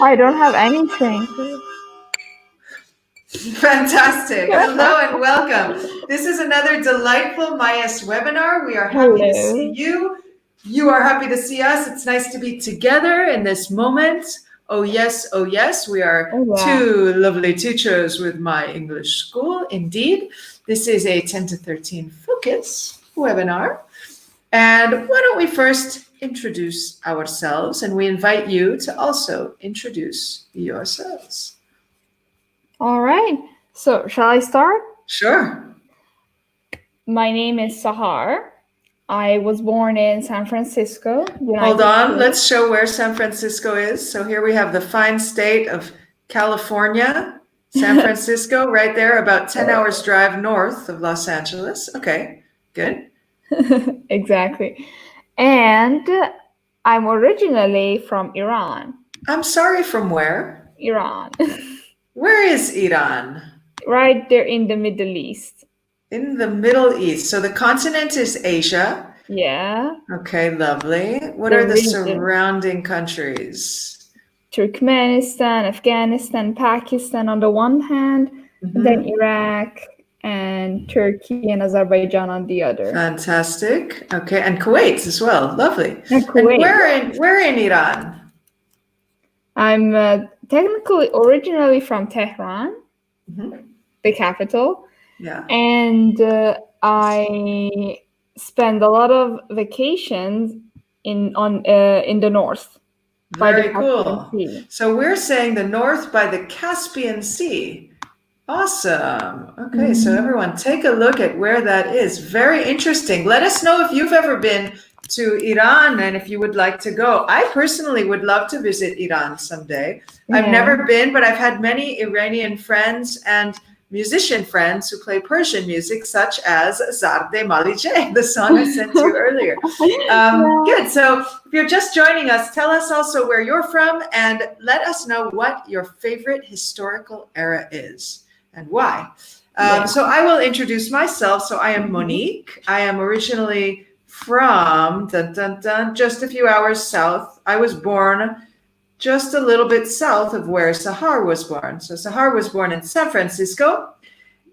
I don't have anything. Fantastic. Hello and welcome. This is another delightful MyS webinar. We are happy to see you. You are happy to see us. It's nice to be together in this moment. Oh yes, oh yes. We are two lovely teachers with my English school. Indeed. This is a 10 to 13 focus webinar. And why don't we first introduce ourselves, and we invite you to also introduce yourselves. All right. So shall I start? Sure. My name is Sahar. I was born in San Francisco. Hold on. Let's show where San Francisco is. So here we have the fine state of California, San Francisco, right there, about 10 hours drive north of Los Angeles. Okay, good. Exactly. And I'm originally from Iran. I'm sorry, from where? Iran. Where is Iran? Right there in the Middle East. In the Middle East. So the continent is Asia. Yeah. Okay, lovely. What are the surrounding countries? Turkmenistan, Afghanistan, Pakistan on the one hand, and then Iraq and Turkey and Azerbaijan on the other. Fantastic. Okay, and Kuwait as well. Lovely. And Kuwait. And where in Iran? I'm technically originally from Tehran, the capital. Yeah. And I spend a lot of vacations in the north. Very cool. So we're saying the north by the Caspian Sea. Awesome. Okay, so everyone take a look at where that is. Very interesting. Let us know if you've ever been to Iran and if you would like to go. I personally would love to visit Iran someday. Yeah. I've never been, but I've had many Iranian friends and musician friends who play Persian music, such as Zarde Malije, the song I sent you earlier. Good. So if you're just joining us, tell us also where you're from and let us know what your favorite historical era is and why. So I will introduce myself. So I am Monique. I am originally from just a few hours south. I was born just a little bit south of where Sahar was born. So Sahar was born in San Francisco.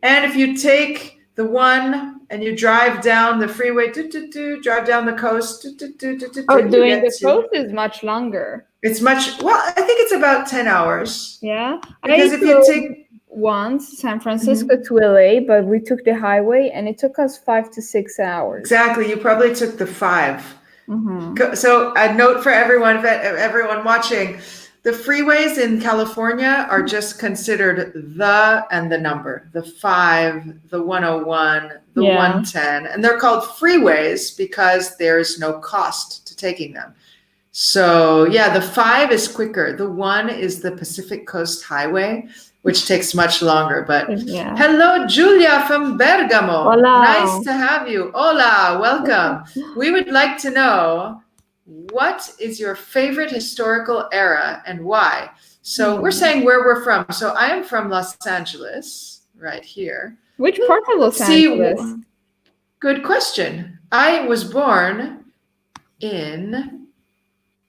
And if you take the one and you drive down the freeway, drive down the coast. Doing the coast is much longer. It's much, well, I think it's about 10 hours. Yeah. Because if you take once San Francisco to LA, but we took the highway and it took us 5 to 6 hours. Exactly. You probably took the 5. So a note for everyone watching, the freeways in California are just considered the and the number, the 5, the 101, the 110, and they're called freeways because there's no cost to taking them. So yeah, the 5 is quicker. The 1 is the Pacific Coast Highway, which takes much longer. But hello, Julia from Bergamo. Hola. Nice to have you. Hola, welcome. We would like to know, what is your favorite historical era and why? So we're saying where we're from. So I am from Los Angeles, right here. Which part of Los Angeles? Good question. I was born in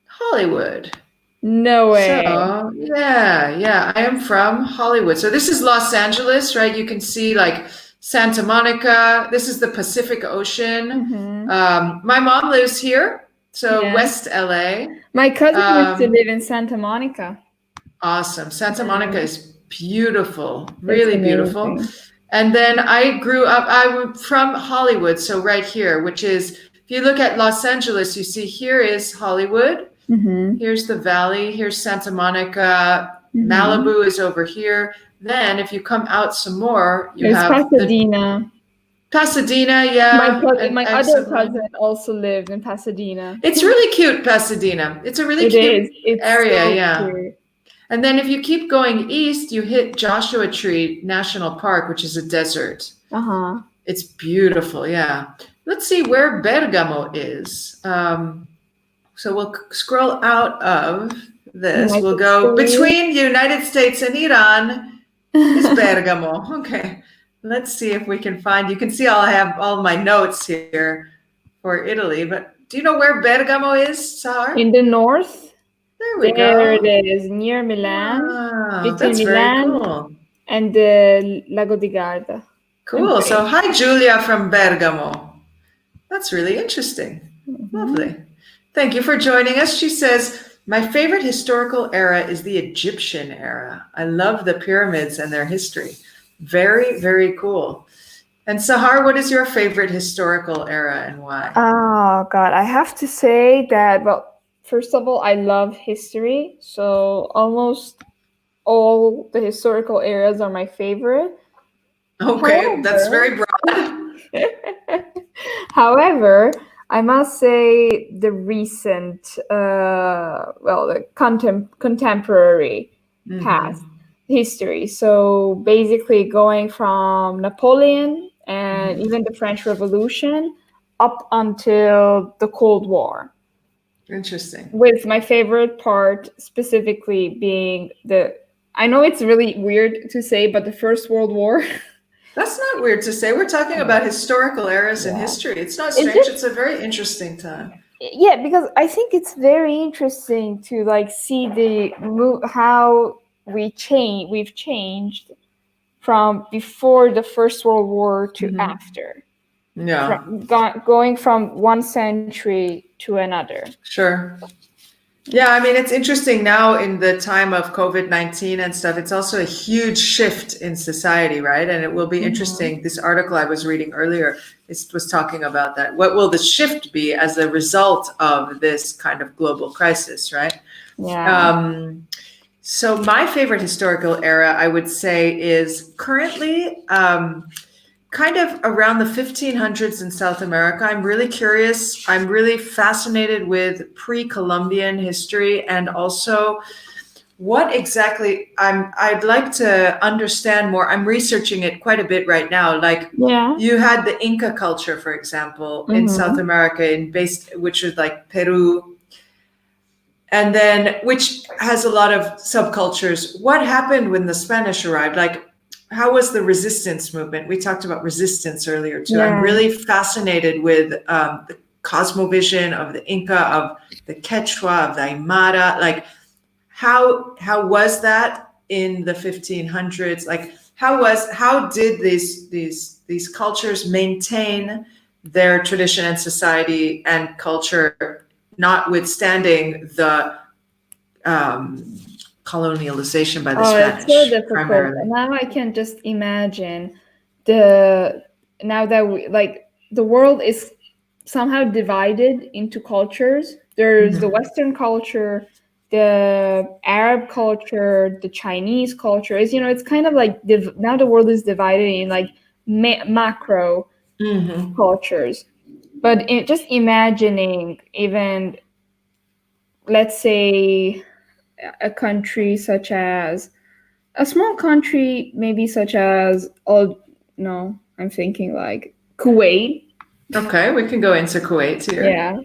Hollywood. No way. So, yeah, I am from Hollywood. So this is Los Angeles, right? You can see like Santa Monica. This is the Pacific Ocean. My mom lives here, so West LA. My cousin used to live in Santa Monica. Awesome. Santa Monica is beautiful, really beautiful. And then I grew up, I'm from Hollywood, so right here, which is, if you look at Los Angeles, you see here is Hollywood. Here's the valley. Here's Santa Monica. Malibu is over here. Then, if you come out some more, you have Pasadena. Pasadena, yeah. My other cousin also lived in Pasadena. It's really cute, Pasadena. It's a really cute area, so cute. And then, if you keep going east, you hit Joshua Tree National Park, which is a desert. It's beautiful, yeah. Let's see where Bergamo is. So we'll scroll out of this. We'll go between the United States and Iran is Bergamo. Okay. Let's see if we can find, you can see I have all my notes here for Italy, but do you know where Bergamo is, Sahar? In the north. There we There it go. is, near Milan, Wow, between that's very Milan cool. and the Lago di Garda. I'm Cool. So, pretty. hi, Julia from Bergamo. That's really interesting. Hmm. Lovely. Thank you for joining us. She says, my favorite historical era is the Egyptian era. I love the pyramids and their history. Very, very cool. And Sahar, what is your favorite historical era and why? Oh God, I have to say that, well, first of all, I love history, so almost all the historical eras are my favorite. Okay, that's However, very broad. however, I must say the recent, well, the contemporary past Mm-hmm. history. So basically, going from Napoleon and Mm-hmm. even the French Revolution up until the Cold War, Interesting. with my favorite part specifically being the. I know it's really weird to say, but the First World War. That's not weird to say. We're talking about historical eras in Yeah. history. It's not It's strange. just It's a very interesting time. yeah, because I think it's very interesting to like see how we've changed from before the First World War to Mm-hmm. after, Yeah, going from one century to another. sure. Yeah, I mean, it's interesting now in the time of COVID-19 and stuff. It's also a huge shift in society, right? And it will be Hmm. interesting. This article I was reading earlier was talking about that. What will the shift be as a result of this kind of global crisis, right? Yeah. Um, so, my favorite historical era, I would say, is currently kind of around the 1500s in South America. I'm really curious. I'm really fascinated with pre-Columbian history and also what exactly I'd like to understand more. I'm researching it quite a bit right now. Like Yeah. you had the Inca culture, for example, in South Hmm. America which is like Peru, and then which has a lot of subcultures. What happened when the Spanish arrived? Like, how was the resistance movement? We talked about resistance earlier too. I'm Yeah. really fascinated with the cosmovision of the Inca, of the Quechua, of the Aymara. Like, how was that in the 1500s? Like, how did these cultures maintain their tradition and society and culture, notwithstanding the um, colonialization by the Oh, it's so Spanish, difficult. primarily? Now I can just imagine the now that we like the world is somehow divided into cultures. There's the Mhm. Western culture, the Arab culture, the Chinese culture. It's kind of like now the world is divided in like macro Mhm. cultures. But just imagining even, let's say, a country such as a small country, maybe such as, oh no, I'm thinking like Kuwait. Okay, we can go into Kuwait here, Yeah,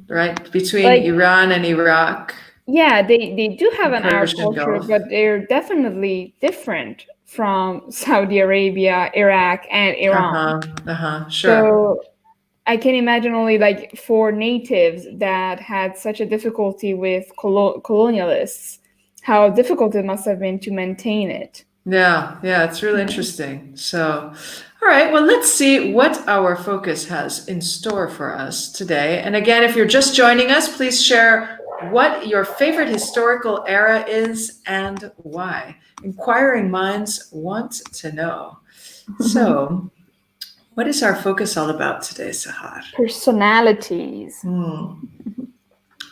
right between like Iran and Iraq, yeah, they do have the an Arab Persian culture, Gulf. but they're definitely different from Saudi Arabia, Iraq, and Uh Iran. huh. Uh huh. Sure. So I can imagine only like for natives that had such a difficulty with colonialists, how difficult it must have been to maintain it. Yeah, yeah, it's really Yeah. interesting. So, all right, well, let's see what our focus has in store for us today. And again, if you're just joining us, please share what your favorite historical era is and why. Inquiring minds want to know. So, what is our focus all about today, Sahar? Personalities. Hmm.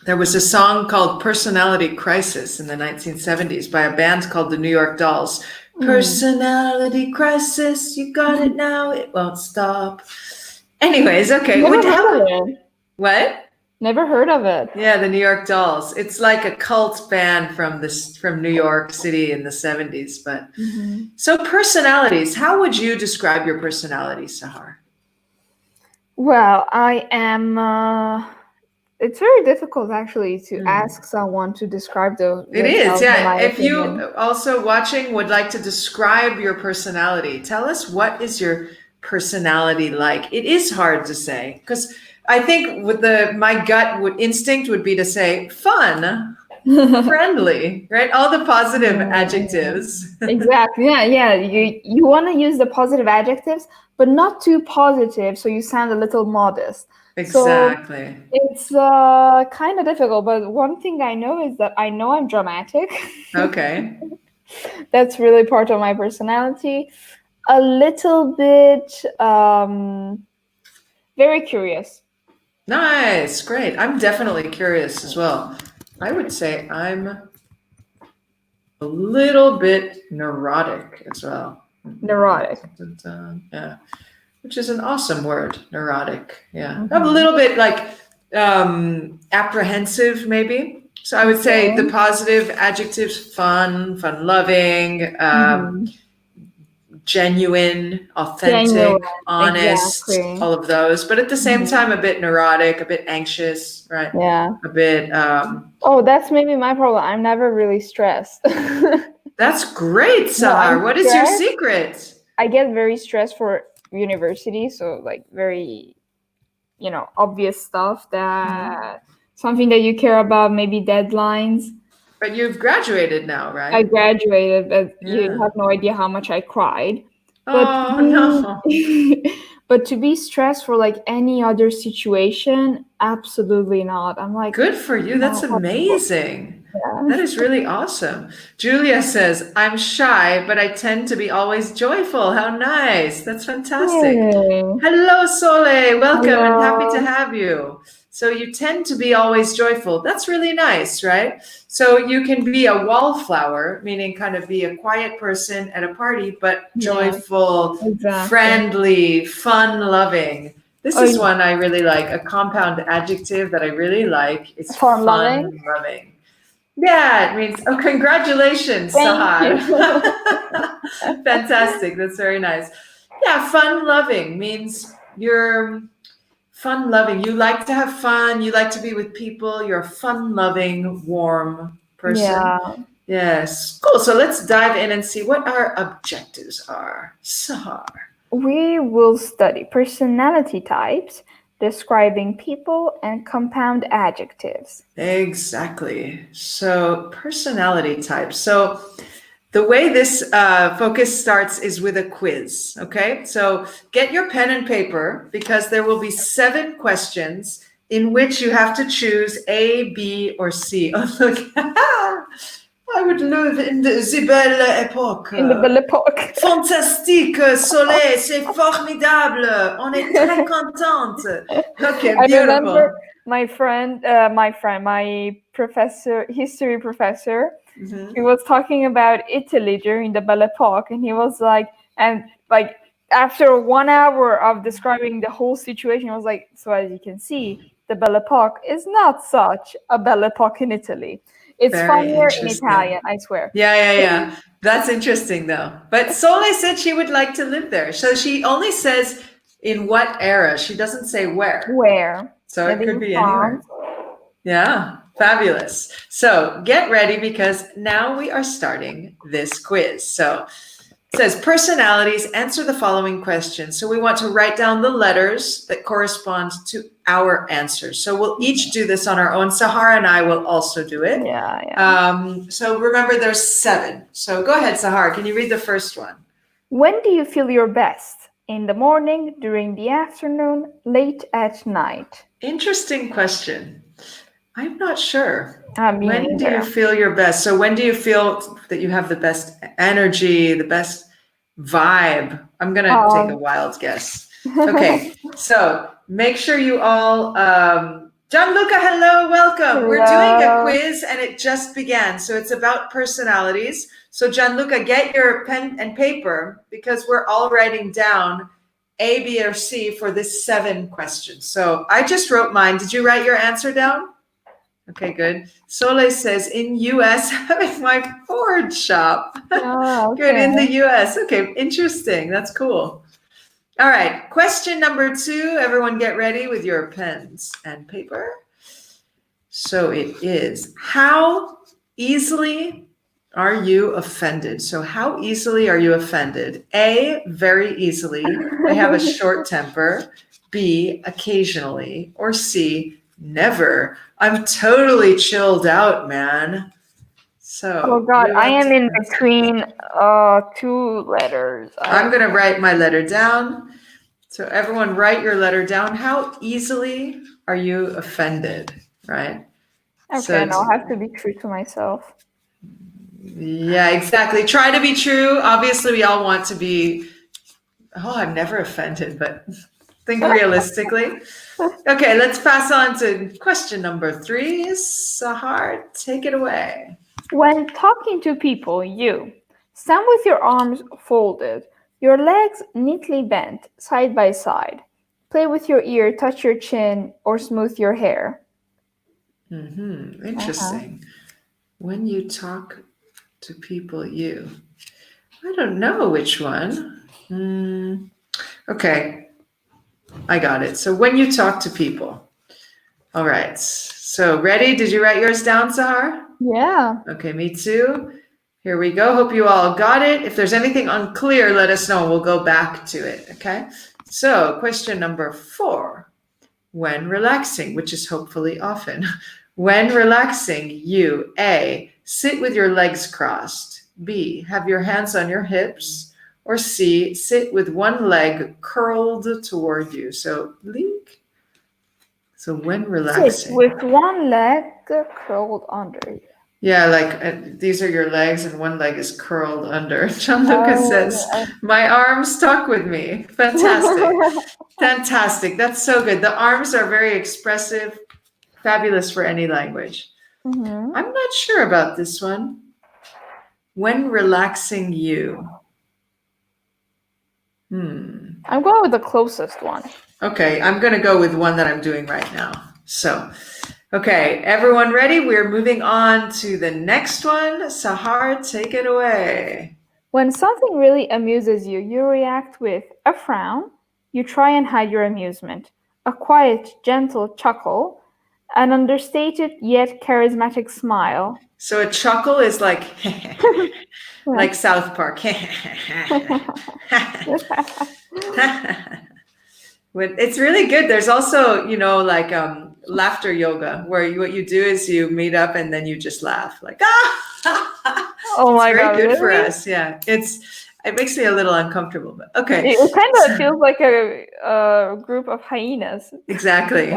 There was a song called Personality Crisis in the 1970s by a band called the New York Dolls. Mm. Personality crisis, you got it now, it won't stop. Anyways, okay. Never heard of How it. what? Never heard of it. Yeah, the New York Dolls. It's like a cult band from New York City in the 70s. But Hmm. so personalities, how would you describe your personality, Sahar? Well, I am. It's very difficult actually to Hmm. ask someone to describe It is, themselves, in yeah. my If you opinion. also watching would like to describe your personality, tell us what is your personality like? It is hard to say because I think with my gut instinct would be to say fun, friendly, right? All the positive adjectives. Exactly. Yeah. You want to use the positive adjectives, but not too positive, so you sound a little modest. So Exactly. it's kind of difficult. But one thing I know is that I know I'm dramatic. Okay. That's really part of my personality. A little bit very curious. Nice. Great. I'm definitely curious as well. I would say I'm a little bit neurotic as well. Neurotic. Yeah, which is an awesome word, neurotic. Yeah, I'm a Mm-hmm. little bit like apprehensive, maybe. So I would say the Okay. positive adjectives: fun, fun-loving, Mm-hmm. genuine, Genuine. authentic, honest, Exactly. all of those. But at the same Mm-hmm. time, a bit neurotic, a bit anxious, right? Yeah. A bit. Oh, that's maybe my problem. I'm never really stressed. That's great, No, I'm Sahar. What is your stressed. secret? I get very stressed for university, so like very, obvious stuff Mhm. that something that you care about, maybe deadlines. But you've graduated now, I right? graduated, but you Yeah. have no idea how much I cried. But to Oh no. be, but to be stressed for like any other situation, absolutely not. I'm like, Good for you. That's what? amazing. Yeah. That is really awesome. Julia says, I'm shy, but I tend to be always joyful. How nice. That's fantastic. Yay. Hello, Sole. Welcome and happy to Hello. have you. So, you tend to be always joyful. That's really nice, right? So, you can be a wallflower, meaning kind of be a quiet person at a party, but Yeah, joyful, exactly. friendly, fun loving. This is Oh, one I really like. A compound adjective that I really like is fun loving. fun loving. Yeah, it means, oh, congratulations, Thank Sahar. you. Fantastic. That's very nice. Yeah, fun loving means you're fun loving. You like to have fun. You like to be with people. You're a fun loving, warm person. Yeah. Yes. Cool. So let's dive in and see what our objectives are. Sahar. We will study personality types, describing people, and compound adjectives. Exactly. So, personality types. So, the way this focus starts is with a quiz. Okay. So, get your pen and paper because there will be 7 questions in which you have to choose A, B, or C. Oh, look. I would live in the belle époque. In the Belle Epoque. Fantastique, soleil, c'est formidable. On est très contente. Okay, I remember beautiful. my professor, history professor, he Mhm. was talking about Italy during the Belle Epoque, and he was like, and like after 1 hour of describing the whole situation, he was like, so as you can see, the Belle Epoque is not such a Belle Epoque in Italy. It's Very funnier in interesting. Italian, I swear. Yeah. That's interesting though. But Sole said she would like to live there. So she only says in what era. She doesn't say where. Where? So it Maybe could in be France. anywhere. Yeah, fabulous. So get ready because now we are starting this quiz. So it says personalities, answer the following questions. So we want to write down the letters that correspond to our answers. So we'll each do this on our own. Sahara and I will also do it. Yeah. So remember, there's 7. So go ahead, Sahara. Can you read the first one? When do you feel your best? In the morning, during the afternoon, late at night? Interesting question. I'm not sure. Me When do you neither. feel your best? So when do you feel that you have the best energy, the best vibe? I'm going to take a Um, wild guess. Okay, so make sure you all, Gianluca, hello, welcome. We're doing a Hello. quiz and it just began. So it's about personalities. So Gianluca, get your pen and paper because we're all writing down A, B, or C for this 7 questions. So I just wrote mine. Did you write your answer down? Okay, good. Sole says in US, having my Ford shop. Good, Okay. in the US. Okay, interesting. That's cool. All right, question number 2. Everyone get ready with your pens and paper. So it is, how easily Are you offended? So how easily are you offended? A, very easily. I have a short temper. B, occasionally. Or C, never. I'm totally chilled out, man. Oh So God, you I have am to in answer. between two letters. I'm going to write my letter down. So everyone write your letter down. How easily are you offended, right? Okay, So and I'll have to be true to myself. yeah, exactly. Try to be true. Obviously, we all want to be, oh, I'm never offended, but think realistically. Okay, let's pass on to question number 3. Sahar, take it away. When talking to people, you stand with your arms folded, your legs neatly bent, side by side. Play with your ear, touch your chin, or smooth your hair. Uh-huh. Interesting. When you talk to people, you. I don't know which one. Okay, I got it. So when you talk to people. All right. So ready? Did you write yours down, Sahar? Yeah. Okay, me too. Here we go. Hope you all got it. If there's anything unclear, let us know. We'll go back to it. Okay. So, question number 4. When relaxing, which is hopefully often. When relaxing, you A, sit with your legs crossed. B, have your hands on your hips. Or C, sit with one leg curled toward you. So, link. So, when Sit relaxing. with one leg curled under you. Yeah, like these are your legs and one leg is curled under. Gianluca says, Oh. my arms stuck with me. Fantastic. Fantastic. That's so good. The arms are very expressive, fabulous for any language. Mm-hmm. I'm not sure about this one. When relaxing you. I'm going with the closest one. Okay, I'm going to go with one that I'm doing right now. So, okay, everyone ready? We're moving on to the next one. Sahar, take it away. When something really amuses you, you react with a frown, you try and hide your amusement, a quiet, gentle chuckle, an understated yet charismatic smile. So a chuckle is like Yeah. like South Park. It's really good. There's also, like laughter yoga, where what you do is you meet up and then you just laugh, like Oh it's my very God, good for really? us. Yeah, it makes me a little uncomfortable, but okay. It kind So, of feels like a group of hyenas. exactly.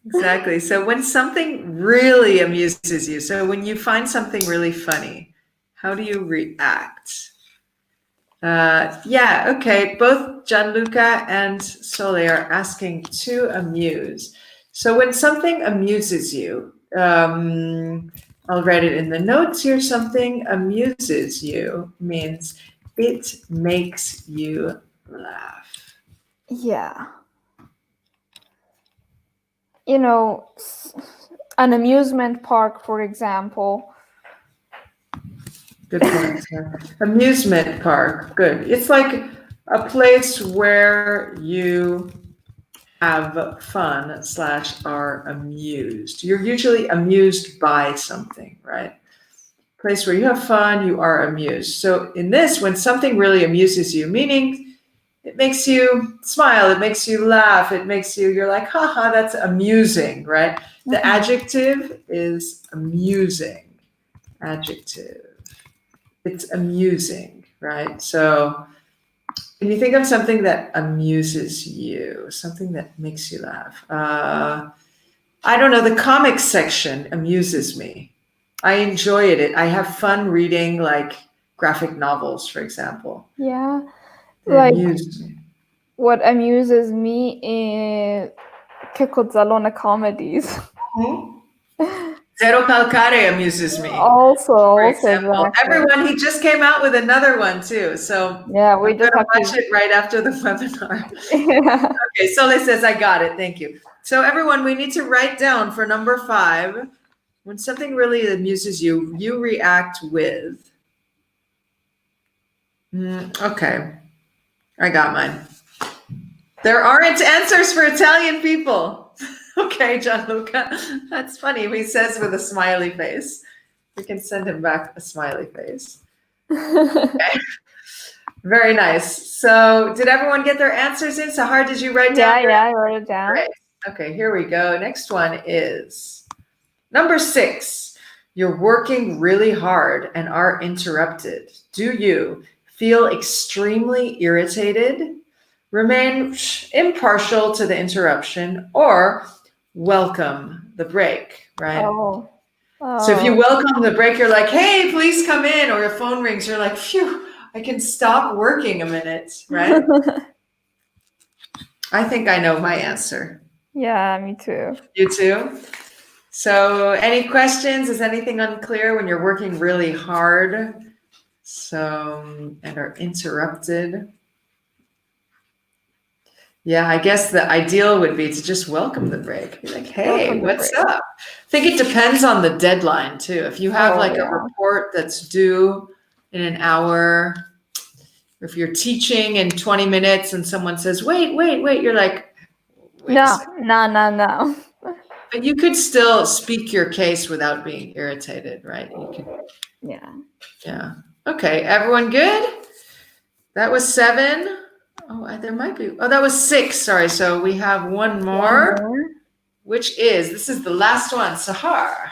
Exactly. So when something really amuses you, so when you find something really funny, how do you react? Yeah, okay. Both Gianluca and Sole are asking to amuse. So when something amuses you, I'll write it in the notes here. Something amuses you means it makes you laugh. Yeah. You know, an amusement park, for example. Good point. Yeah. Amusement park. Good. It's like a place where you have fun / are amused. You're usually amused by something, right? Place where you have fun, you are amused. So in this, when something really amuses you, meaning it makes you smile, it makes you laugh, you're like, haha, that's amusing, right? The Mhm. adjective is amusing. Adjective. It's amusing, right? So can you think of something that amuses you, something that makes you laugh? I don't know. The comics section amuses me. I enjoy it. I have fun reading like graphic novels, for example. Yeah. They Like, amuse me. what amuses me is Kekotzalona comedies. Zero Calcare amuses me, for Also, example. exactly. Everyone, he just came out with another one too. So Yeah, we I'm going just to have watch to. it right after the webinar. Yeah. Okay, Sole says, I got it. Thank you. So everyone, we need to write down for number 5, when something really amuses you, you react with. Okay, I got mine. There aren't answers for Italian people. Okay, Gianluca, that's funny. He says with a smiley face. We can send him back a smiley face. Okay. Very nice. So did everyone get their answers in? Sahar, did you write down your Yeah, I wrote it down. Great. Okay, here we go. Next one is number 6. You're working really hard and are interrupted. Do you feel extremely irritated, remain impartial to the interruption, or welcome the break, right? Oh. So if you welcome the break, you're like, hey, please come in, or your phone rings, you're like, phew, I can stop working a minute, right? I think I know my answer. Yeah, me too. You too? So any questions? Is anything unclear when you're working really hard? So, and are interrupted? Yeah, I guess the ideal would be to just welcome the break. Be like, hey, what's up? I think it depends on the deadline too. If you have a report that's due in an hour, or if you're teaching in 20 minutes and someone says, wait, you're like, no. But you could still speak your case without being irritated, right? You could. Yeah. Okay, everyone good? That was 7. Oh, there might be. Oh, that was 6. Sorry. So we have one more. Which this is the last one, Sahar.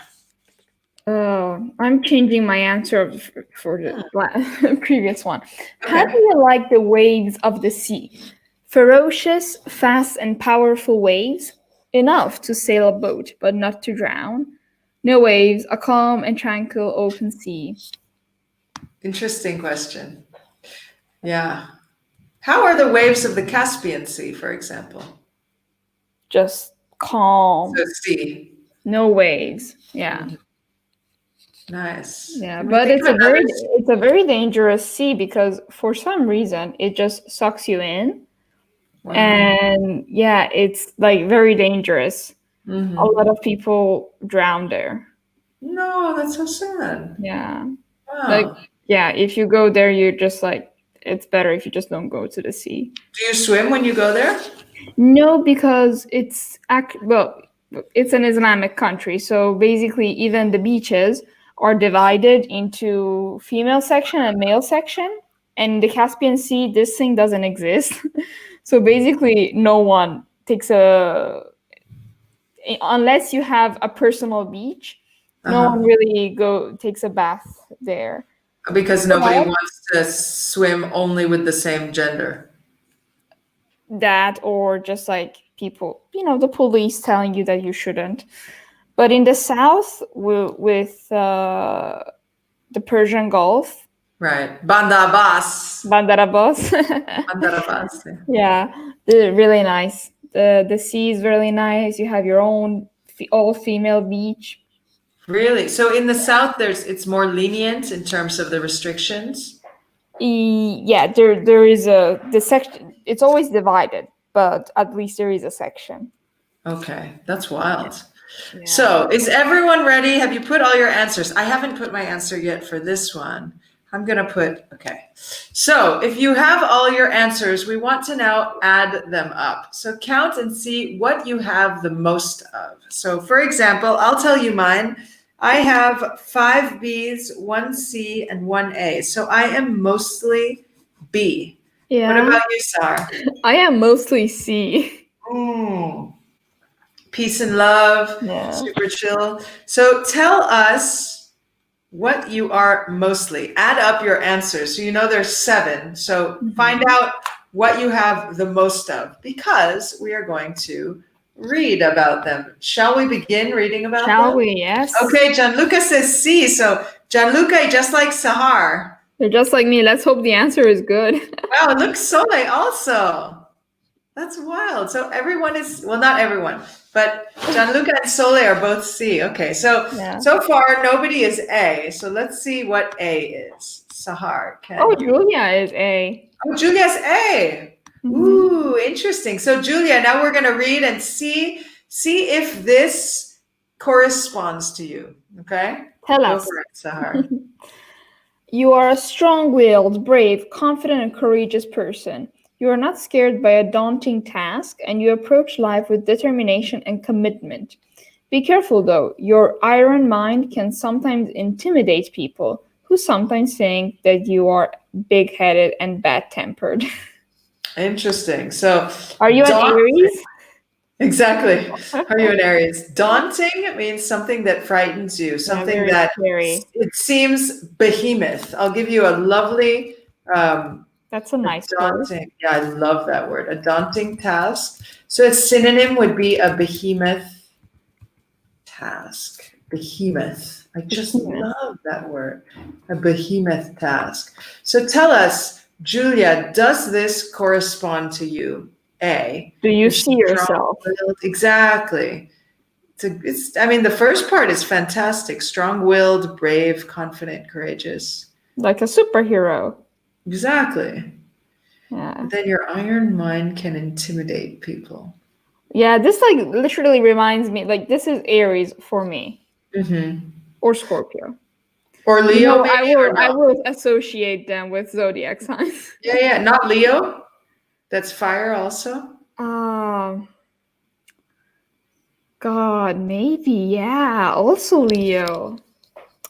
Oh, I'm changing my answer for the previous one. Okay. How do you like the waves of the sea? Ferocious, fast, and powerful waves, enough to sail a boat, but not to drown. No waves, a calm and tranquil open sea. Interesting question. Yeah. How are the waves of the Caspian Sea, for example? Just calm. So sea. No waves. Yeah. Nice. Yeah, but it's a very dangerous sea because for some reason it just sucks you in. Wow. And yeah, it's like very dangerous. Mm-hmm. A lot of people drown there. No, that's so sad. Yeah. Wow. If you go there, you're just like, it's better if you just don't go to the sea. Do you swim when you go there? No, because it's an Islamic country. So basically, even the beaches are divided into female section and male section. And in the Caspian Sea, this thing doesn't exist. So basically, no one takes unless you have a personal beach, no one really takes a bath there. Because nobody wants to swim only with the same gender. That, or just like people, the police telling you that you shouldn't. But in the south, with the Persian Gulf, right, Bandar Abbas. Yeah, they're really nice. The sea is really nice. You have your own all-female beach. Really? So in the south, it's more lenient in terms of the restrictions? Yeah, there is the section. It's always divided, but at least there is a section. Okay, that's wild. Yeah. So is everyone ready? Have you put all your answers? I haven't put my answer yet for this one. I'm going to put, okay. So if you have all your answers, we want to now add them up. So count and see what you have the most of. So for example, I'll tell you mine. I have 5 B's, 1 C, and 1 A. So I am mostly B. Yeah. What about you, Sar? I am mostly C. Peace and love, super chill. So tell us what you are mostly. Add up your answers. So there's 7. So find out what you have the most of, because we are going to read about them. Shall we begin reading about them? Shall we? Yes. Okay, Gianluca says C. So Gianluca, just like Sahar. They're just like me. Let's hope the answer is good. Wow, look, Soleil also. That's wild. So everyone is, well, not everyone, but Gianluca and Soleil are both C. Okay, so far nobody is A. So let's see what A is. Sahar. Julia is A. Oh, Julia's A. Mm-hmm. Ooh, interesting. So Julia, now we're going to read and see if this corresponds to you. Okay? Tell us. Go for it, Sahar. You are a strong-willed, brave, confident, and courageous person. You are not scared by a daunting task, and you approach life with determination and commitment. Be careful though, your iron mind can sometimes intimidate people who sometimes think that you are big headed and bad tempered. Interesting. So, Are you an daunting. Aries? Exactly. Are you an Aries? Daunting means something that frightens you, Yeah, something very that scary. it seems behemoth. I'll give you a lovely, That's a a nice word. daunting, yeah, I love that word, a daunting task. So its synonym would be a behemoth task. Behemoth. I just Behemoth. love that word, a behemoth task. So tell us, Julia, does this correspond to you? A, Do you is see she yourself strong-willed? Exactly. I mean, the first part is fantastic. Strong-willed, brave, confident, courageous. like a superhero? Exactly. Yeah. But then your iron mind can intimidate people. Yeah, this like literally reminds me like this is Aries for me Hmm. or Scorpio. Or You Leo, know, maybe, or I no? will associate them with zodiac signs. Yeah, yeah, not Leo. That's fire also. Um, God, maybe, yeah. Also Leo.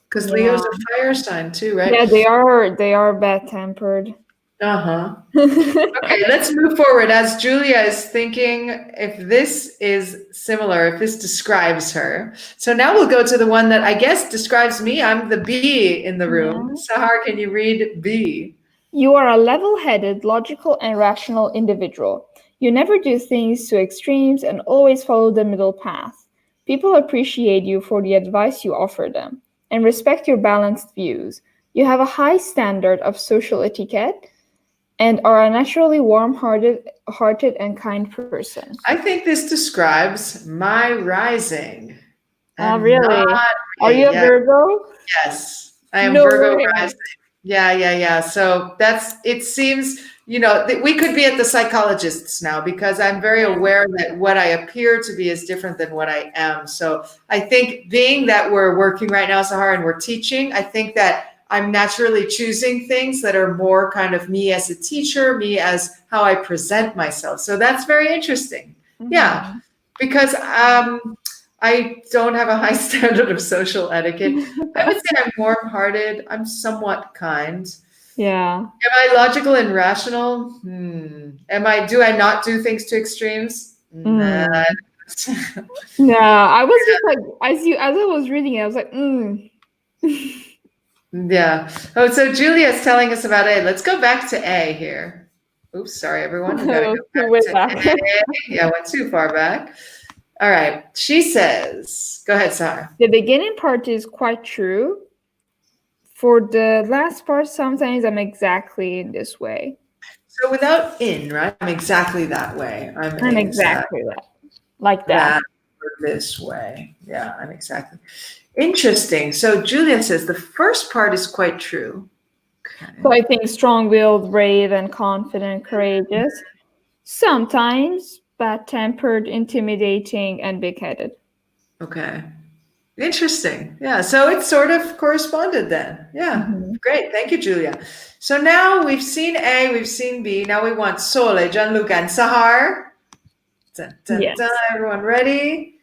Because Leo's Yeah. a fire sign too, right? Yeah, they are bad tempered. Uh-huh. Okay, let's move forward as Julia is thinking if this is similar, if this describes her. So now we'll go to the one that I guess describes me. I'm the B in the room. Yeah. Sahar, can you read B? You are a level-headed, logical, and rational individual. You never do things to extremes and always follow the middle path. People appreciate you for the advice you offer them and respect your balanced views. You have a high standard of social etiquette and are a naturally warm-hearted and kind person. I think this describes my rising Oh, and not really? Are me. you a Yeah, Virgo? yes, I am No Virgo way. rising. Yeah, yeah, yeah. So that's, it seems, we could be at the psychologists now because I'm very Yeah. aware that what I appear to be is different than what I am. So I think being that we're working right now, Sahara, and we're teaching, I think that I'm naturally choosing things that are more kind of me as a teacher, me as how I present myself. So that's very interesting. Yeah, Mhm. because I don't have a high standard of social etiquette. I would say I'm warm-hearted. I'm somewhat kind. Yeah. Am I logical and rational? Do I not do things to extremes? Nah. Mm. Yeah, I was just like, as I was reading it, I was like, Yeah. Oh, so Julia's telling us about A. Let's go back to A here. Oops, sorry, everyone. We got to go too back way to back. A. Yeah, I went too far back. All right. She says, go ahead, Sarah. The beginning part is quite true. For the last part, sometimes I'm exactly in this way. So without in, right? I'm exactly that way. I'm I'm exactly exactly that, like that. that or this way. Yeah, I'm exactly. Interesting. So Julia says the first part is quite true. So Okay. I think strong-willed, brave, and confident, courageous. Sometimes bad-tempered, intimidating, and big-headed. Okay. Interesting. Yeah. So it sort of corresponded then. Yeah. Hmm. Great. Thank you, Julia. So now we've seen A, we've seen B. Now we want Sole, Gianluca, and Sahar. Dun, dun, dun. Yes. Everyone ready?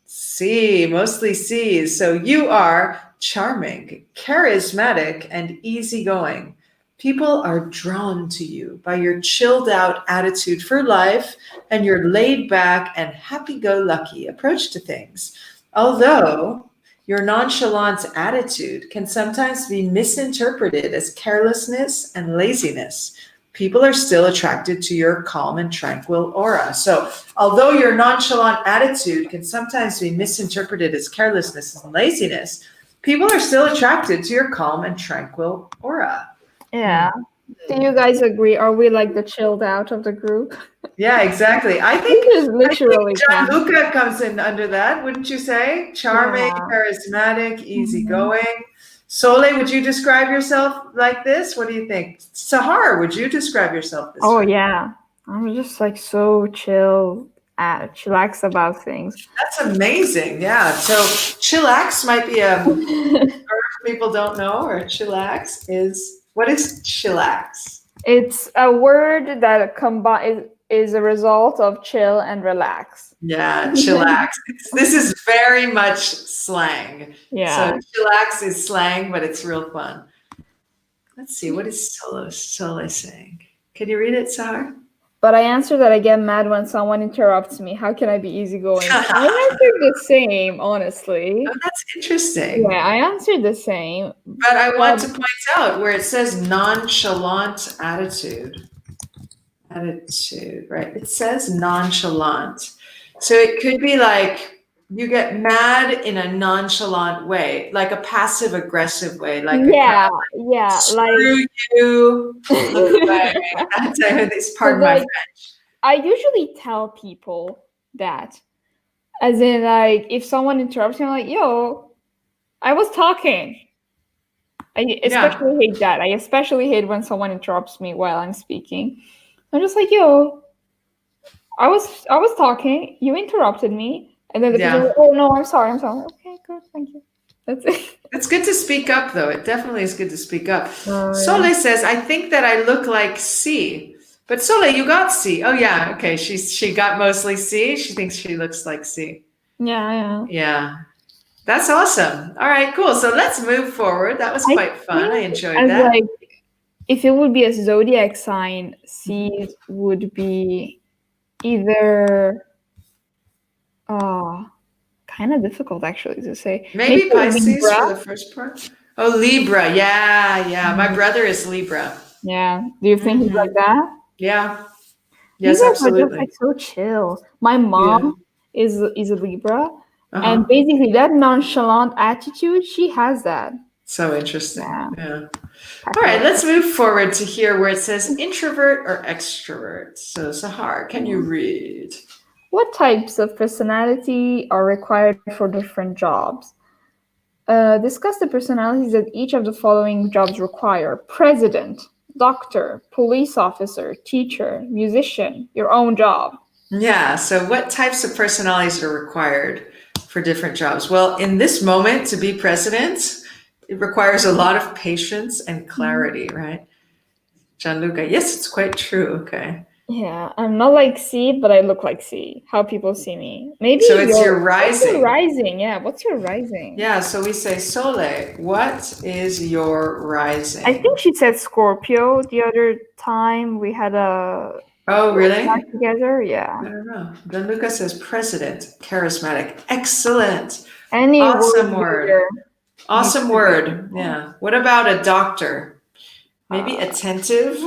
C, mostly C's. So you are charming, charismatic, and easygoing. People are drawn to you by your chilled out attitude for life and your laid back and happy go lucky approach to things. Although your nonchalant attitude can sometimes be misinterpreted as carelessness and laziness, people are still attracted to your calm and tranquil aura. So, although your nonchalant attitude can sometimes be misinterpreted as carelessness and laziness, people are still attracted to your calm and tranquil aura. Hmm. Yeah. Do you guys agree? Are we like the chilled out of the group? Yeah, exactly. This is I think literally fun. Gianluca comes in under that, wouldn't you say? Charming, Yeah. charismatic, Mhm. easygoing. Sole, would you describe yourself like this? What do you think? Sahar, would you describe yourself this Oh way? yeah. I'm just like so chillax about things. That's amazing. Yeah. So chillax might be a term people don't know, or chillax is what is chillax? It's a word that combines. is a result of chill and relax. Yeah, chillax. This is very much slang. Yeah. So chillax is slang, but it's real fun. Let's see, what is Sole saying? Can you read it, Sahar? But I answer that I get mad when someone interrupts me. How can I be easygoing? I answered the same, honestly. Oh, that's interesting. Yeah, I answered the same. But I want to point out where it says nonchalant attitude. Attitude, right? It says nonchalant. So it could be like you get mad in a nonchalant way, like a passive aggressive way, like yeah, screw you, look away. That's pardon my French. I usually tell people that, as in, like, if someone interrupts me, I'm like, yo, I was talking. I especially hate that. I especially hate when someone interrupts me while I'm speaking. I'm just like, yo, I was talking, you interrupted me, and then the person like, oh no, I'm sorry. Okay, good, thank you. That's it. It's good to speak up, though. It definitely is good to speak up. Sole says, I think that I look like C. But Sole, you got C. Oh yeah, okay. She got mostly C. She thinks she looks like C. Yeah. That's awesome. All right, cool. So let's move forward. That was quite fun. I enjoyed that. Like, if it would be a zodiac sign, C would be either kind of difficult actually to say. Maybe Pisces for the first part. Oh, Libra. Yeah. My brother is Libra. Yeah. Do you think he's like that? Yeah. Yes, absolutely. Are just like so chill. My mom is a Libra, and basically that nonchalant attitude, she has that. So interesting. Yeah. All right, let's move forward to here where it says introvert or extrovert. So Sahar, can you read? What types of personality are required for different jobs? Discuss the personalities that each of the following jobs require: president, doctor, police officer, teacher, musician, your own job. Yeah, so what types of personalities are required for different jobs? Well, in this moment, to be president, it requires a lot of patience and clarity, right? Gianluca, yes, it's quite true. Okay. Yeah, I'm not like C, but I look like C. How people see me. Maybe so it's your rising. What's your rising? Yeah, what's your rising? Yeah, so we say Sole, what is your rising? I think she said Scorpio the other time we had a Oh, really? Together, yeah. I don't know. Gianluca says president, charismatic, excellent. Any awesome word. Awesome word. Yeah. What about a doctor? Maybe attentive.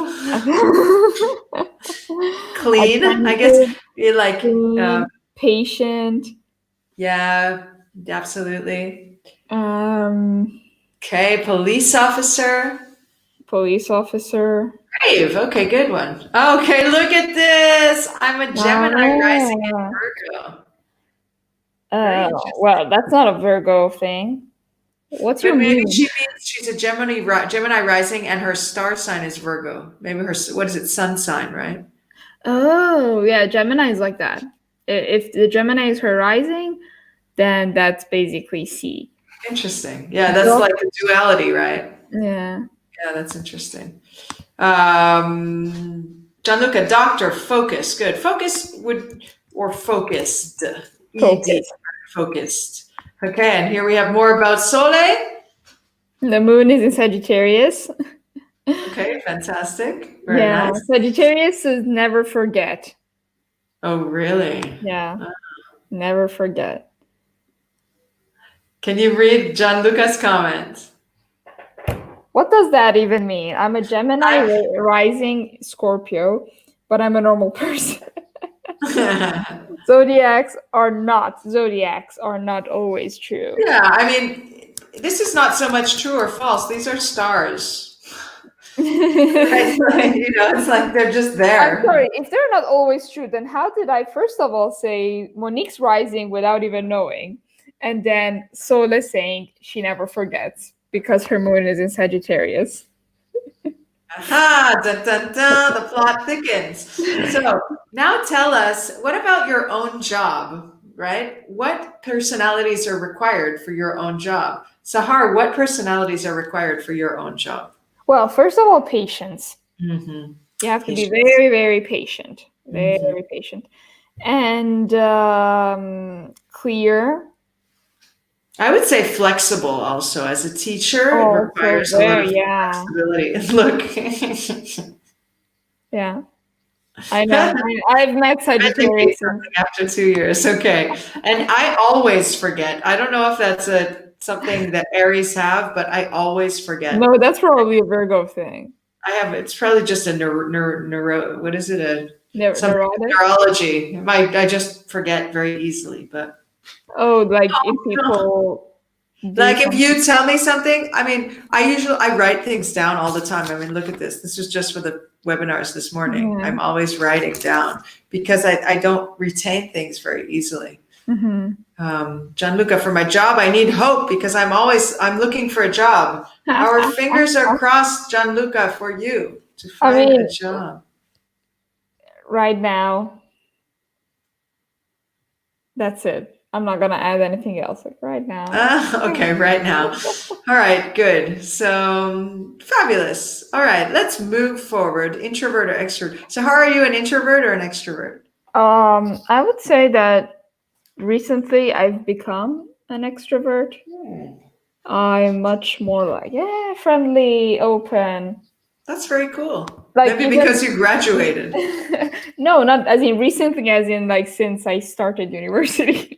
Clean. Attentive, I guess you're like patient. Yeah, absolutely. Okay, police officer. Police officer. Brave. Okay, good one. Okay, look at this. I'm a Gemini rising in Virgo. Well, that's not a Virgo thing. What's your maybe moon? she means she's a Gemini rising and her star sign is Virgo. Maybe her, what is it, sun sign, right? Oh, yeah, Gemini is like that. If the Gemini is her rising, then that's basically C. Interesting. Yeah, that's like a duality, right? Yeah. Yeah, that's interesting. Gianluca, doctor, focus. Good. Focus or focused. Focused. Okay, and here we have more about Sole. The moon is in Sagittarius. Okay, fantastic. Very nice. Sagittarius is never forget. Oh, really? Yeah. Never forget. Can you read Gianluca's comment? What does that even mean? I'm a Gemini rising Scorpio, but I'm a normal person. Zodiacs are not always true. Yeah, I mean, this is not so much true or false. These are stars. It's like they're just there. I'm sorry, if they're not always true, then how did I first of all say Monique's rising without even knowing? And then Sole saying she never forgets because her moon is in Sagittarius. Aha, dun, dun, dun, the plot thickens. So now tell us, what about your own job, right? What personalities are required for your own job? Sahar, what personalities are required for your own job? Well, first of all, patience. You have to be very, very patient. Mhm. very patient, and clear. I would say flexible also. As a teacher, it Also requires a lot of very, yeah, flexibility. Look, yeah. I know. I've met thinking Sagittarius and something after 2 years. Okay. And I always forget. I don't know if that's something that Aries have, but I always forget. no, that's probably a Virgo thing. It's probably just a what is it? Something Neurotic. neurology. I just forget very easily, but Oh, like if people do like if something. you tell me something, I mean, I write things down all the time. I mean, look at this. This was just for the webinars this morning. Yeah. I'm always writing down because I don't retain things very easily. Mm-hmm. Gianluca, for my job, I need hope because I'm looking for a job. Our fingers are crossed, Gianluca, for you to I find a mean, job. right now, that's it. I'm not gonna add anything else. Like right now. Okay, right now. All right, good. So fabulous. All right, let's move forward. Introvert or extrovert? So, how are you, an introvert or an extrovert? I would say that recently I've become an extrovert. I'm much more like, yeah, friendly, open. That's very cool. Like Maybe even because you graduated. no, not as in recently, as in like since I started university.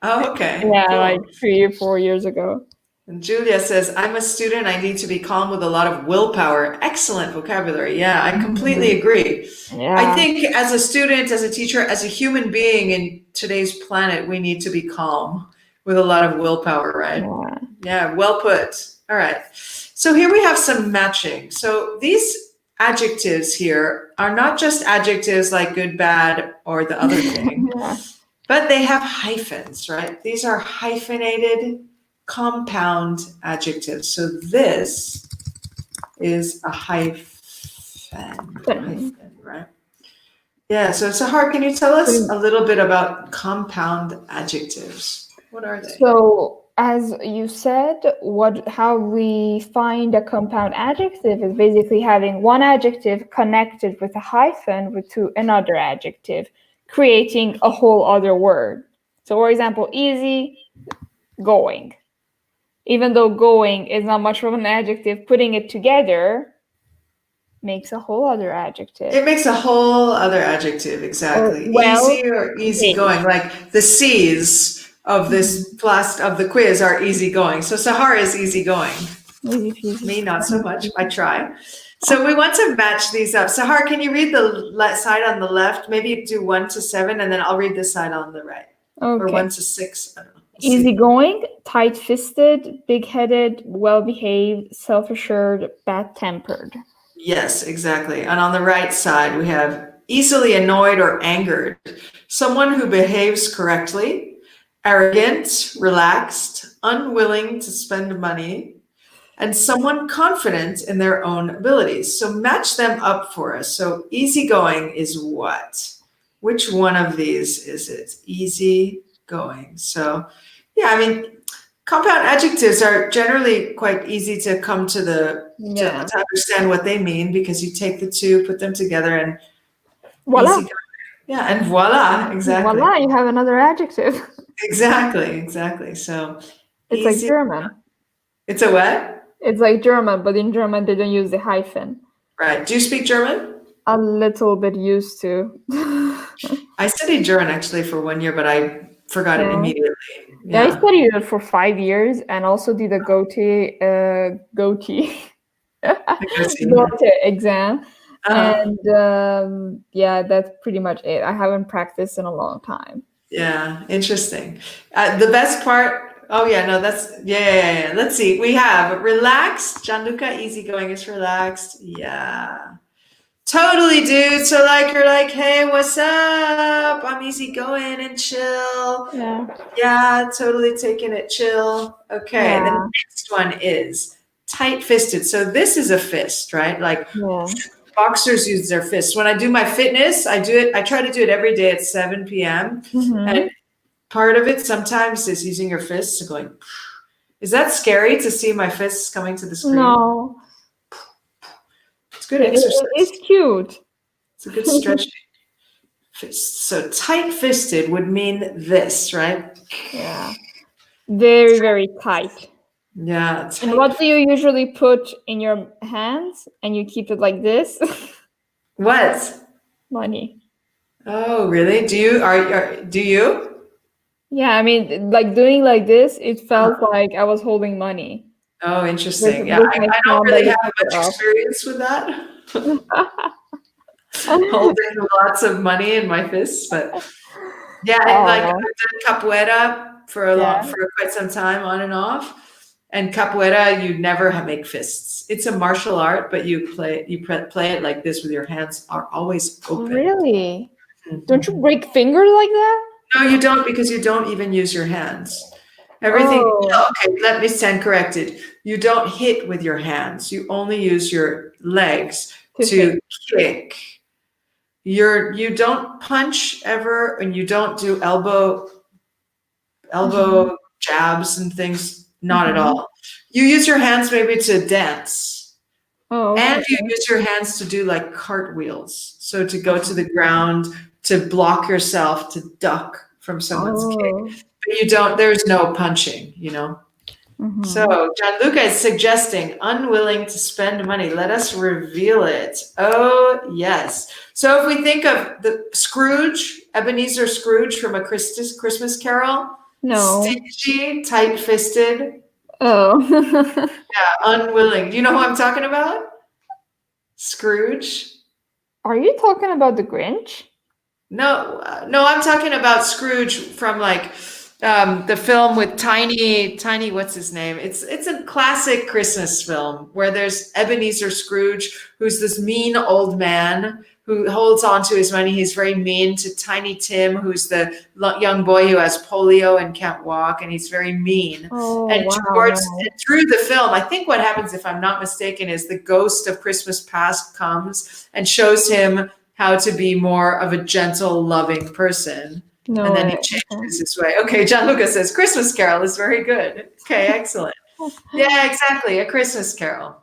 Oh, okay, Yeah, like cool. 3 or 4 years ago. And Julia says, I'm a student. I need to be calm with a lot of willpower. Excellent vocabulary. Yeah, I completely agree. I Yeah, think as a student, as a teacher, as a human being in today's planet, we need to be calm with a lot of willpower, right? yeah, Yeah, well put. All right. So here we have some matching. So these adjectives here are not just adjectives like good, bad, or the other thing, yeah. but they have hyphens, right? These are hyphenated compound adjectives. So this is a hyphen, right? Yeah, so Sahar, can you tell us a little bit about compound adjectives? What are they? So, as you said, how we find a compound adjective is basically having one adjective connected with a hyphen to another adjective, creating a whole other word. So, for example, easy, going. Even though going is not much of an adjective, putting it together makes a whole other adjective. It makes a whole other adjective, Or exactly. well Easy or behaved. easygoing. Like the C's of this of the quiz are easygoing. So Sahar is easygoing. Easy peasy. Me, not so much. I try. So we want to match these up. Sahar, can you read the side on the left? Maybe do 1 to 7, and then I'll read the side on the right. Or Okay. 1 to 6. I don't know. We'll see. Easygoing, tight-fisted, big-headed, well-behaved, self-assured, bad-tempered. Yes, exactly. And on the right side, we have easily annoyed or angered, someone who behaves correctly, arrogant, relaxed, unwilling to spend money, and someone confident in their own abilities. So match them up for us. So easygoing is what? Which one of these is it? Easygoing. So, yeah, I mean, compound adjectives are generally quite easy to come to Yeah. to understand what they mean because you take the two, put them together, and Voila. easy. Yeah, and voila, exactly, Voila, you have another adjective. exactly. So It's like easy. German. It's a what? It's like German, but in German they don't use the hyphen. Right. Do you speak German? A little bit used to. I studied German actually for 1 year, but I forgot it Yeah. immediately. Yeah, I Yeah. studied it for 5 years and also did a goatee I go see. goatee exam. Uh-huh. And yeah, that's pretty much it. I haven't practiced in a long time. Yeah, interesting. The best part. Oh yeah, no, that's yeah. Let's see. We have relaxed. Gianluca, easygoing is relaxed. Yeah, totally, dude. So like, you're like, hey, what's up? I'm easygoing and chill. Yeah. Yeah, totally taking it chill. Okay, the Yeah. next one is tight-fisted. So this is a fist, right? Like Yeah. boxers use their fists. When I do my fitness, I do it. I try to do it every day at 7 p.m. Mm-hmm. And part of it sometimes is using your fists and going. Is that scary to see my fists coming to the screen? No, It's good exercise. it's cute. It's a good stretch. So tight-fisted would mean this, right? Yeah. Very, very tight. Yeah. And what do you usually put in your hands and you keep it like this? What? Money. Oh, really? Do you do you? Yeah, I mean, like doing like this, it felt like I was holding money Oh, with interesting. Yeah, my I don't palm that really you have keep it much up. experience with that. Holding lots of money in my fists, but yeah, and like I've Oh, done capoeira for yeah. for quite some time, on and off. And capoeira, you never make fists. It's a martial art, but play it like this with your hands are always open. Really? Don't you Mhm. break fingers like that? No, you don't, because you don't even use your hands. Everything, Oh, okay, let me stand corrected. You don't hit with your hands. You only use your legs to hit. to kick. You don't punch ever, and you don't do Hmm. elbow jabs and things, not at Hmm. all. You use your hands maybe to dance, Oh, and you okay. use your hands to do like cartwheels. So to go to the ground, to block yourself, to duck from someone's kick. Oh. But you don't, there's no punching, you know? Mm-hmm. So Gianluca is suggesting unwilling to spend money. Let us reveal it. Oh, yes. So if we think of the Scrooge, Ebenezer Scrooge from A Christmas Carol, No. stingy, tight-fisted, Oh. unwilling. Do you know who I'm talking about? Scrooge? Are you talking about the Grinch? No, no, I'm talking about Scrooge from like the film with Tiny. What's his name? It's a classic Christmas film where there's Ebenezer Scrooge, who's this mean old man who holds on to his money. He's very mean to Tiny Tim, who's the young boy who has polio and can't walk, and he's very mean. Oh, And wow, towards no. through the film, I think what happens, if I'm not mistaken, is the ghost of Christmas past comes and shows him how to be more of a gentle, loving person. No And then he way. Okay. changes his way. Okay, John Lucas says Christmas Carol is very good. Okay, excellent. Yeah, exactly. A Christmas Carol.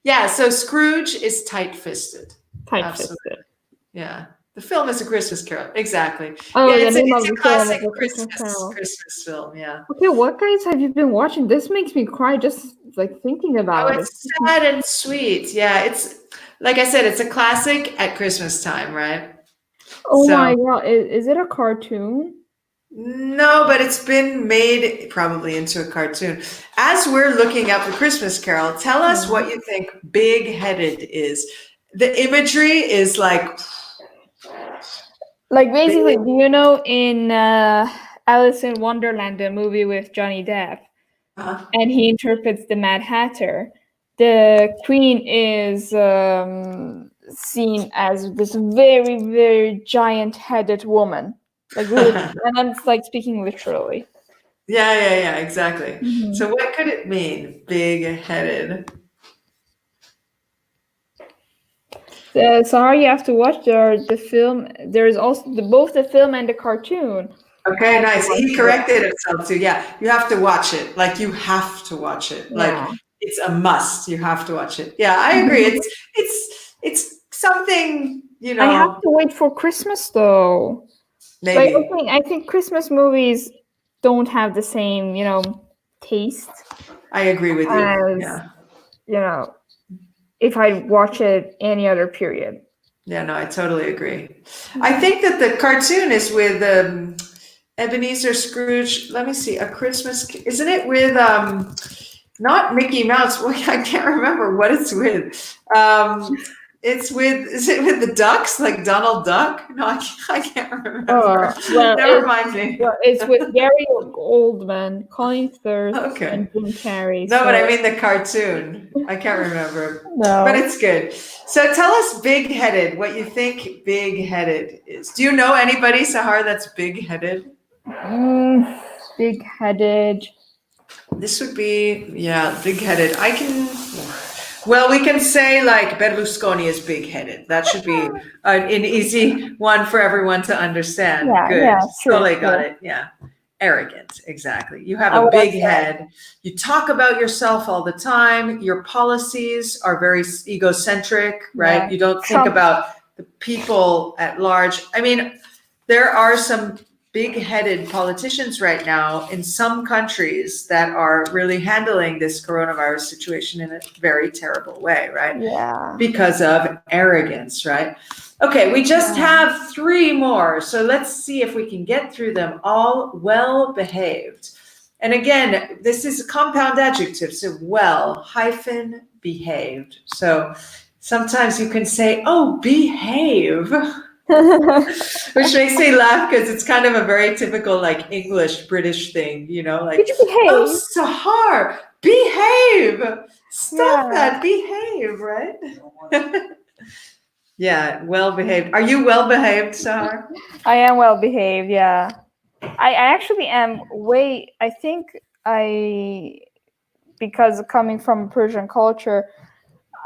Yeah, so Scrooge is tight fisted. Absolutely. Tight-fisted. Yeah. The film is A Christmas Carol. Exactly. Yeah, Oh, the name it's of a the film is classic A Christmas Carol. Christmas film. Yeah. Okay, what guys have you been watching? This makes me cry just like thinking Oh, about it. it's sad and sweet. Yeah, it's like I said, it's a classic at Christmas time, right? Oh So my god, is it a cartoon? no, but it's been made probably into a cartoon. As we're looking up the Christmas Carol, tell us Yeah. what you think big headed is. The imagery is like Like basically, big. do you know in Alice in Wonderland, the movie with Johnny Depp, Uh, and he interprets the Mad Hatter, the queen is seen as this very, very giant-headed woman. Like, and I'm like speaking literally. yeah, exactly. Mhm. So what could it mean? Big headed. Sorry, you have to watch the film. There's also both the film and the cartoon. Okay, Have to nice. watch He it. corrected himself too. Yeah, you have to watch it. Like you have to watch it. Like Yeah. it's a must. You have to watch it. Yeah, I agree. It's something, I have to wait for Christmas though. Like maybe. I think Christmas movies don't have the same, taste I agree with you. as, Yeah. if I watch it any other period. Yeah, no, I totally agree. I think that the cartoon is with Ebenezer Scrooge. Let me see, A Christmas, isn't it with not Mickey Mouse? Well, I can't remember what it's with. It's with, is it with the ducks, like Donald Duck? No, I can't remember. Well, Never mind me. it's with Gary Oldman, Colin Firth, Okay. and Jim Carrey. No, So but I mean the cartoon. I can't remember. no. But it's good. So tell us big headed, what you think big headed is. Do you know anybody, Sahar, that's big headed? Big-headed. This would be, yeah, big headed. Well, we can say like Berlusconi is big headed. That should be an easy one for everyone to understand. Yeah, Good. yeah, true, Totally got true. it. Yeah. Arrogant. Exactly. You have I a would have big said. head. You talk about yourself all the time. Your policies are very egocentric, right? Yeah. You don't think Trump. about the people at large. I mean, there are some big-headed politicians right now in some countries that are really handling this coronavirus situation in a very terrible way, right? Yeah. Because of arrogance, right? Okay, we just have 3 more. So let's see if we can get through them all. Well behaved. And again, this is a compound adjective, so well hyphen behaved. So sometimes you can say, oh, behave, which makes me laugh because it's kind of a very typical like English British thing, you know, like, Could you behave? oh, Sahar, behave, stop that, behave, right? Yeah, well behaved. Are you well behaved, Sahar? I am well behaved, yeah. I actually am I think because coming from Persian culture,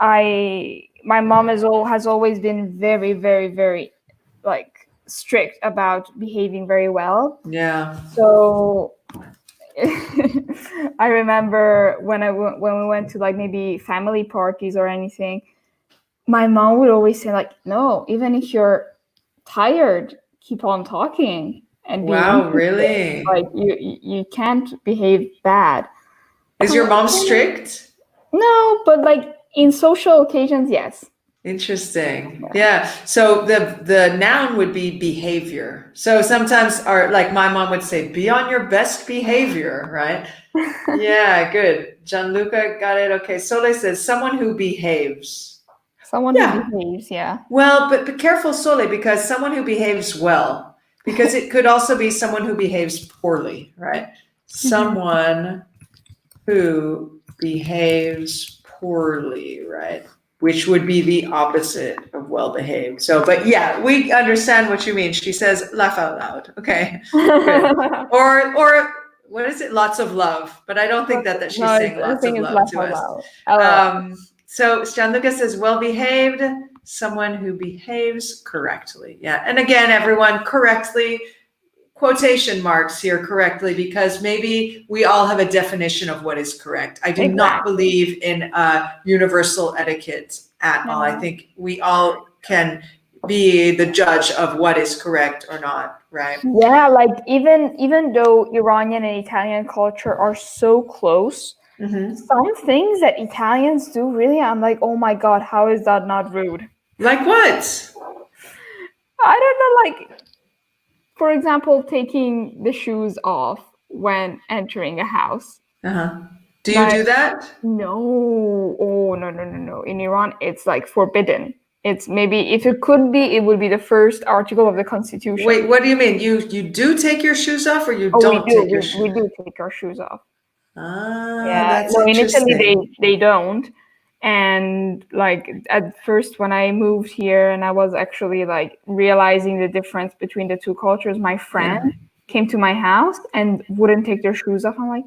my mom has always been very, very, very like strict about behaving very well. Yeah. So I remember when we went to like maybe family parties or anything, my mom would always say like, no, even if you're tired, keep on talking and be Wow, interested. really? Like you can't behave bad. Is your mom strict? No, but like in social occasions, yes. Interesting. Yeah. So the noun would be behavior. So sometimes like my mom would say, be on your best behavior, right? Yeah, good. Gianluca got it. Okay. Sole says someone who behaves. Someone who behaves, yeah. Well, but be careful, Sole, because someone who behaves well, because it could also be someone who behaves poorly, right? Someone who behaves poorly, right? Which would be the opposite of well behaved. So, but yeah, we understand what you mean. She says, laugh out loud. Okay. Good. Or what is it? Lots of love. But I don't think that she's saying lots of love to us. So Gianluca says, well behaved, someone who behaves correctly. Yeah. And again, everyone, correctly, quotation marks here, correctly, because maybe we all have a definition of what is correct. I do not believe in universal etiquette at all. I think we all can be the judge of what is correct or not, right? Yeah, like even though Iranian and Italian culture are so close, some things that Italians do really, I'm like, oh my God, how is that not rude? Like what? I don't know, like, for example, taking the shoes off when entering a house. Do you do that? No. Oh, no. In Iran, it's like forbidden. It's maybe, if it could be, it would be the first article of the Constitution. Wait, what do you mean? You do take your shoes off, or you don't take your shoes? We do take our shoes off. That's interesting. In Italy, they don't. And like at first when I moved here and I was actually like realizing the difference between the two cultures, my friend came to my house and wouldn't take their shoes off. I'm like,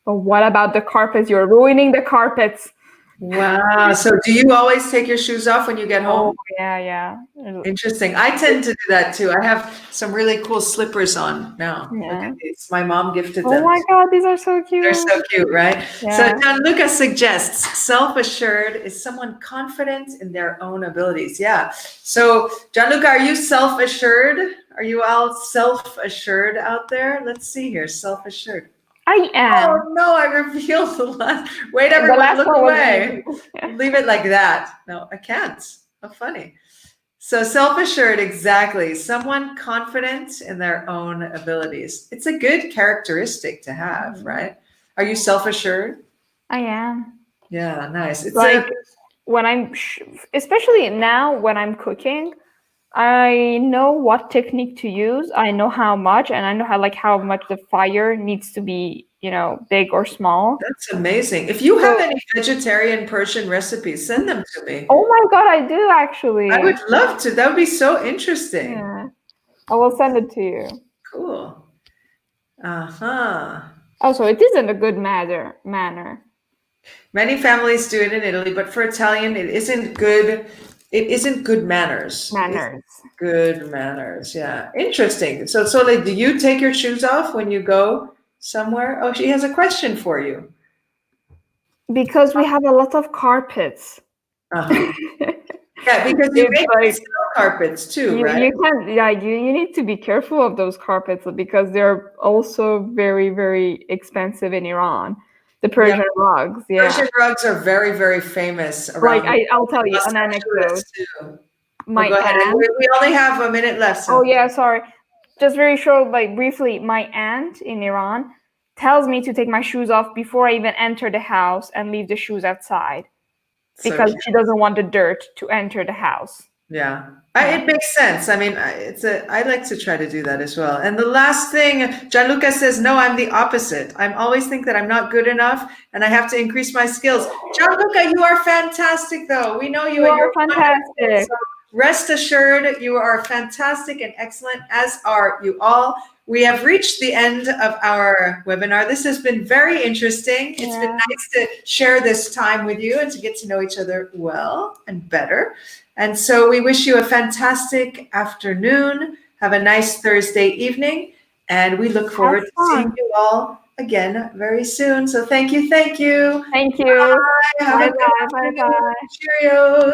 but what about the carpets? You're ruining the carpets. Wow. So do you always take your shoes off when you get home? Oh, yeah. Interesting. I tend to do that too. I have some really cool slippers on now. Yeah. Look at these. My mom gifted them. Oh my God, these are so cute. They're so cute, right? Yeah. So Gianluca suggests self-assured is someone confident in their own abilities. Yeah. So Gianluca, are you self-assured? Are you all self-assured out there? Let's see here. Self-assured. I am. Oh no, I revealed the last. Wait, everyone, look away. Leave it like that. No, I can't. How funny. So self-assured, exactly. Someone confident in their own abilities. It's a good characteristic to have, right? Are you self-assured? I am. Yeah, nice. It's like when I'm, especially now when I'm cooking, I know what technique to use. I know how much, and I know how much the fire needs to be, big or small. That's amazing. If you have any vegetarian Persian recipes, send them to me. Oh my God, I do actually. I would love to. That would be so interesting. Yeah. I will send it to you. Cool. Also, it isn't a good manner. Many families do it in Italy, but for Italian, it isn't good. It isn't good manners. Good manners. Yeah. Interesting. So Sole, do you take your shoes off when you go somewhere? Oh, she has a question for you. Because we have a lot of carpets. Yeah, because you It's make like snow carpets too, right? you can't, yeah, you need to be careful of those carpets because they're also very, very expensive in Iran. The Yeah, Persian rugs, yeah. Persian rugs are very, very famous Like around I'll tell you Los an anecdote. Angeles too. Oh, My go ahead. And aunt. we only have a minute left, Oh so yeah, sorry. Just very short, like briefly, my aunt in Iran tells me to take my shoes off before I even enter the house and leave the shoes outside so because cute. she doesn't want the dirt to enter the house. Yeah. Yeah. It makes sense. I mean, I like to try to do that as well. And the last thing, Gianluca says, no, I'm the opposite. I'm always think that I'm not good enough and I have to increase my skills. Gianluca, you are fantastic though. We know you You and are you're wonderful. fantastic. So rest assured, you are fantastic and excellent, as are you all. We have reached the end of our webinar. This has been very interesting. It's been Yeah. nice to share this time with you and to get to know each other well and better. And so we wish you a fantastic afternoon. Have a nice Thursday evening. And we look Have forward to seeing fun. you all again very soon. So thank you. Thank you. Thank you. Bye. Have Bye a good bye. Bye afternoon. bye. Cheerios.